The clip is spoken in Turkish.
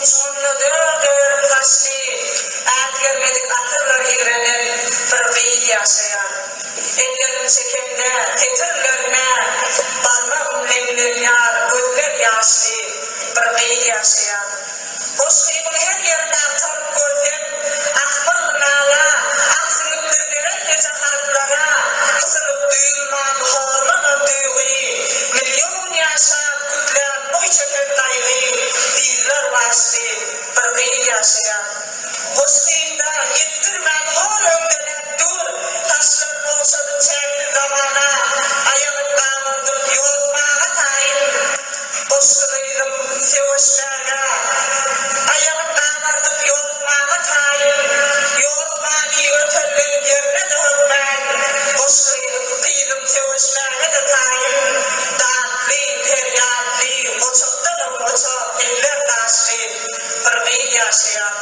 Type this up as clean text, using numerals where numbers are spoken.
sonuna dör tasli adgermedik atırlar hirenen bir gıyı yaşayan. Ellerin çekende tetirlerine barmağım nemler yar gözler yaşlı bir gıyı yaşayan. Hoş kıyımın her yerine atarıp gördüm. Akbar nala, aksınıp dürlere gece harplara, kısılıp duyulman hormanın duyguyu, milyon yaşa kütler boy çöpen dayıyı, dizler başlı bir gıyı yaşayan. Hoş kıyımda yettirmen hol ömdeler dur, taşlar boğuşadı çekti zamana, ayağım kanındır yormağa tayin. Hoş kıyım sevoşlara, ayağım kanardıp yormağa tayin, yormani ötürlün yerine dönmen. Hoş kıyım sevoşlara da tayin, dağıtlı, feryatlı, oçaktan oçak, eller taşlı, bir gıyı yaşayan.